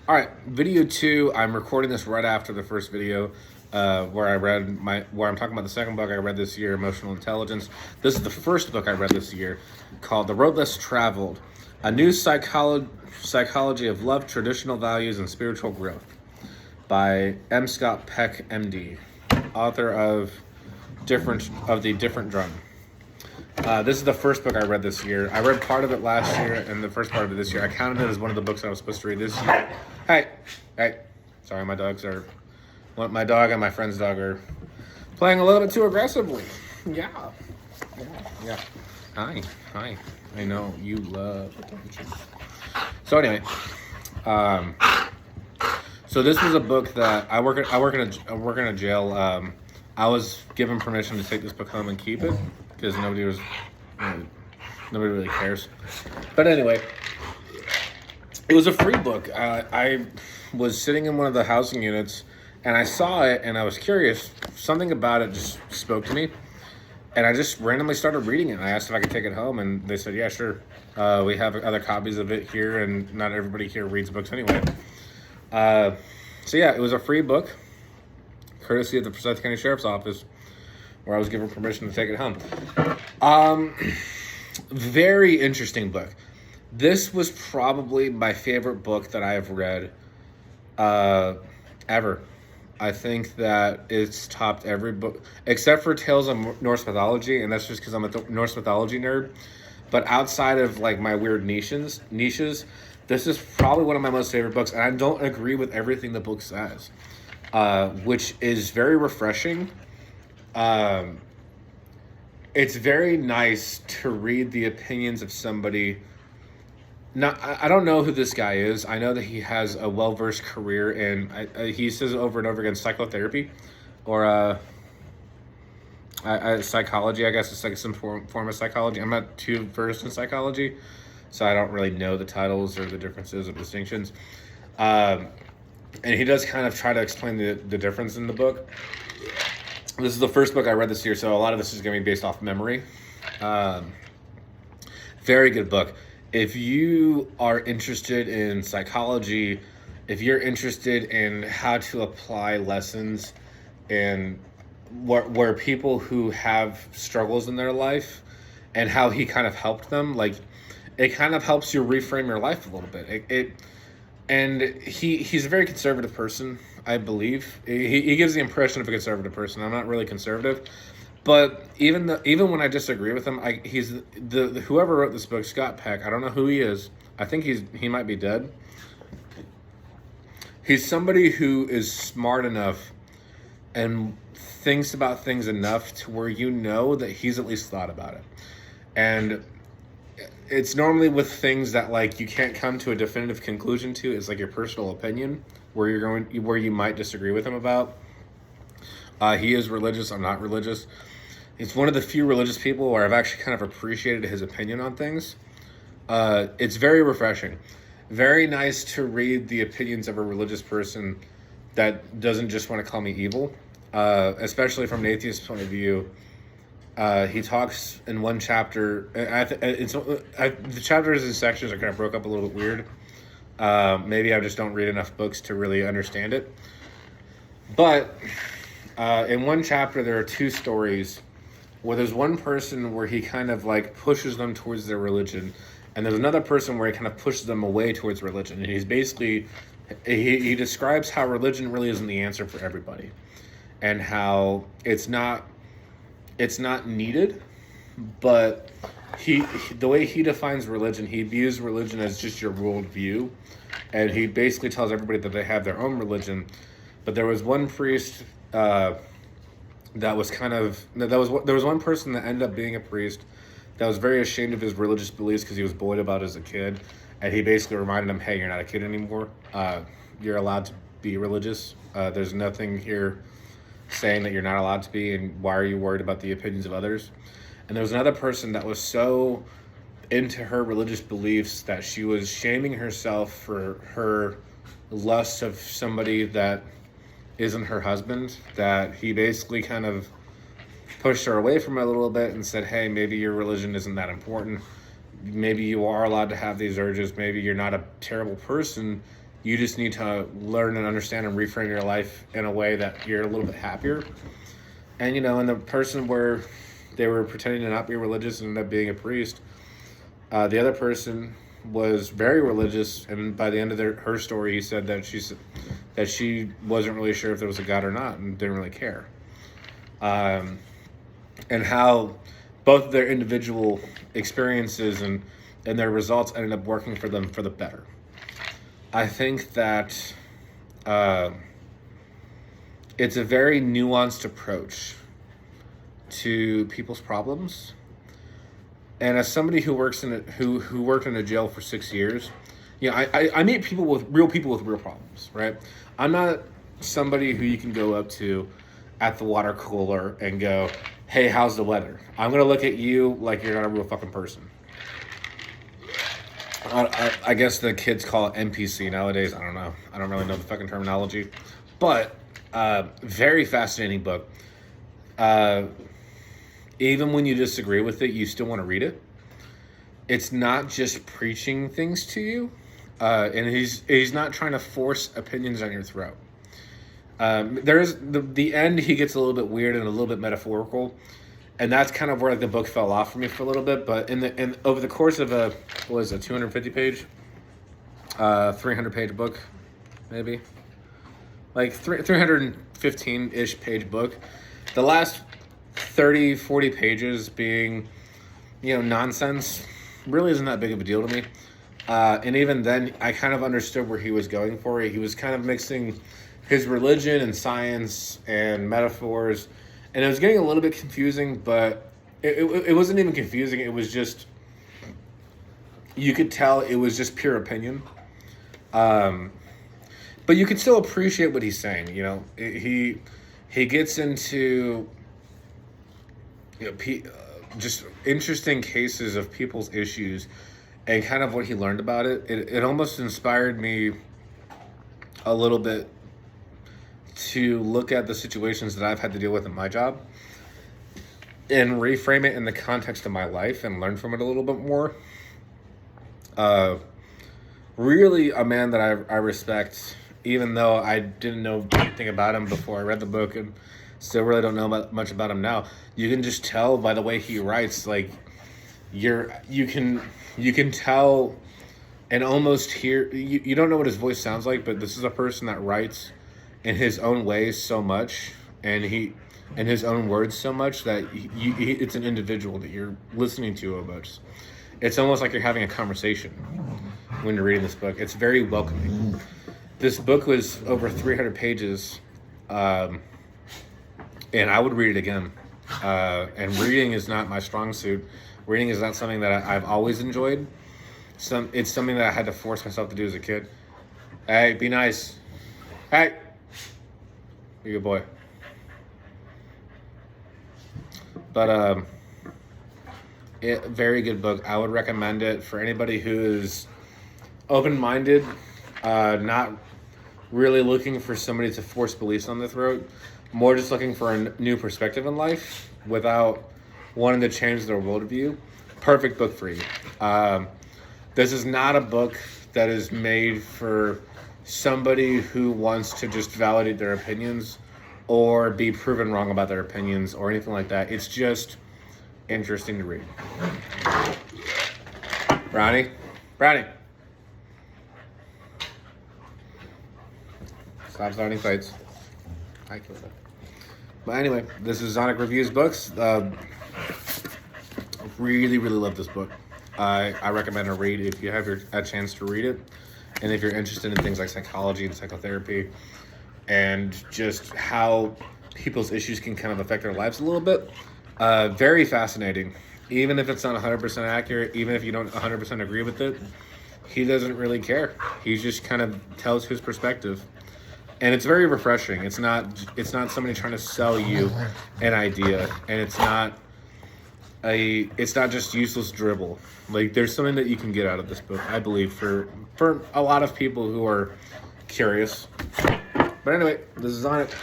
All right, video two. I'm recording this right after the first video, where I'm talking about the second book I read this year, Emotional Intelligence. This is the first book I read this year, called The Road Less Traveled: A New Psychology of Love, Traditional Values, and Spiritual Growth, by M. Scott Peck, M.D., author of the Different Drum. This is the first book I read this year. I read part of it last year and the first part of it this year. I counted it as one of the books I was supposed to read this year. Hey. Sorry, my dog and my friend's dog are playing a little bit too aggressively. Yeah. Hi. I know you love attention. So anyway, so this was a book that I work in a jail. I was given permission to take this book home and keep it because nobody really cares. But anyway, it was a free book. I was sitting in one of the housing units and I saw it and I was curious. Something about it just spoke to me. And I just randomly started reading it. I asked if I could take it home and they said, yeah, sure. We have other copies of it here and not everybody here reads books anyway. So yeah, it was a free book, courtesy of the Forsyth County Sheriff's Office, where I was given permission to take it home. Very interesting book. This was probably my favorite book that I have read ever. I think that it's topped every book, except for Tales of Norse Mythology, and that's just because I'm a Norse mythology nerd. But outside of like my weird niches, this is probably one of my most favorite books, and I don't agree with everything the book says, which is very refreshing. It's very nice to read the opinions of somebody. I don't know who this guy is. I know that he has a well-versed career in, he says over and over again, psychotherapy, or psychology. I guess it's like some form of psychology. I'm not too versed in psychology, so I don't really know the titles or the differences or distinctions. And he does kind of try to explain the difference in the book. This is the first book I read this year, so a lot of this is going to be based off memory. Very good book. If you are interested in psychology, if you're interested in how to apply lessons and where people who have struggles in their life and how he kind of helped them, like it kind of helps you reframe your life a little bit. And he's a very conservative person, I believe. He gives the impression of a conservative person. I'm not really conservative. But even when I disagree with him, he's whoever wrote this book, Scott Peck. I don't know who he is. I think he might be dead. He's somebody who is smart enough and thinks about things enough to where you know that he's at least thought about it. And it's normally with things that like you can't come to a definitive conclusion to. It's like your personal opinion where you might disagree with him about. He is religious. I'm not religious. It's one of the few religious people where I've actually kind of appreciated his opinion on things. It's very refreshing. Very nice to read the opinions of a religious person that doesn't just want to call me evil, especially from an atheist point of view. He talks in one chapter. The chapters and sections are kind of broke up a little bit weird. Maybe I just don't read enough books to really understand it. But in one chapter, there are two stories where there's one person where he kind of like pushes them towards their religion, and there's another person where he kind of pushes them away towards religion. And he's basically, he describes how religion really isn't the answer for everybody, and how it's not needed, but the way he defines religion, he views religion as just your worldview, and he basically tells everybody that they have their own religion. But there was one priest there was one person that ended up being a priest that was very ashamed of his religious beliefs because he was bullied about as a kid, and he basically reminded him, hey, you're not a kid anymore. You're allowed to be religious. There's nothing here saying that you're not allowed to be, and why are you worried about the opinions of others? And there was another person that was so into her religious beliefs that she was shaming herself for her lust of somebody that isn't her husband, that he basically kind of pushed her away from it a little bit and said, hey, maybe your religion isn't that important. Maybe you are allowed to have these urges. Maybe you're not a terrible person. You just need to learn and understand and reframe your life in a way that you're a little bit happier. And, and the person where they were pretending to not be religious and ended up being a priest, the other person was very religious, and by the end of her story, he said that she wasn't really sure if there was a God or not, and didn't really care. And how both of their individual experiences and their results ended up working for them for the better. I think that it's a very nuanced approach to people's problems. And as somebody who works who worked in a jail for 6 years, I meet people with real problems, right? I'm not somebody who you can go up to at the water cooler and go, "Hey, how's the weather?" I'm gonna look at you like you're not a real fucking person. I guess the kids call it NPC nowadays. I don't know. I don't really know the fucking terminology, but very fascinating book. Even when you disagree with it, you still want to read it. It's not just preaching things to you, and he's not trying to force opinions on your throat. There's the end. He gets a little bit weird and a little bit metaphorical, and that's kind of where the book fell off for me for a little bit. But in over the course of a 250 page, 300 page book, maybe like 315 ish page book, the last 30, 40 pages being, nonsense, really isn't that big of a deal to me. And even then, I kind of understood where he was going for it. He was kind of mixing his religion and science and metaphors, and it was getting a little bit confusing, but it wasn't even confusing. It was just, you could tell it was just pure opinion. But you could still appreciate what he's saying. He gets into just interesting cases of people's issues and kind of what he learned about it. It almost inspired me a little bit to look at the situations that I've had to deal with in my job and reframe it in the context of my life and learn from it a little bit more. Really a man that I respect, even though I didn't know anything about him before I read the book, and still really don't know much about him now. You can just tell by the way he writes, like you can tell and almost hear. You don't know what his voice sounds like, but this is a person that writes in his own way so much, and in his own words so much that it's an individual that you're listening to almost. It's almost like you're having a conversation when you're reading this book. It's very welcoming. This book was over 300 pages. And I would read it again. And reading is not my strong suit. Reading is not something that I've always enjoyed. It's something that I had to force myself to do as a kid. Hey, be nice. Hey. Be a good boy. But, very good book. I would recommend it for anybody who is open-minded, not really looking for somebody to force beliefs on their throat. More just looking for a new perspective in life without wanting to change their worldview. Perfect book for you. This is not a book that is made for somebody who wants to just validate their opinions or be proven wrong about their opinions or anything like that. It's just interesting to read. Brownie. Stop starting fights. I killed it. But anyway, this is Zonic Reviews Books. Really love this book. I recommend a read if you have a chance to read it. And if you're interested in things like psychology and psychotherapy and just how people's issues can kind of affect their lives a little bit. Very fascinating. Even if it's not 100% accurate, even if you don't 100% agree with it, he doesn't really care. He just kind of tells his perspective. And it's very refreshing. It's not somebody trying to sell you an idea, and it's not just useless dribble. Like, there's something that you can get out of this book, I believe, for a lot of people who are curious. But anyway, this is on it.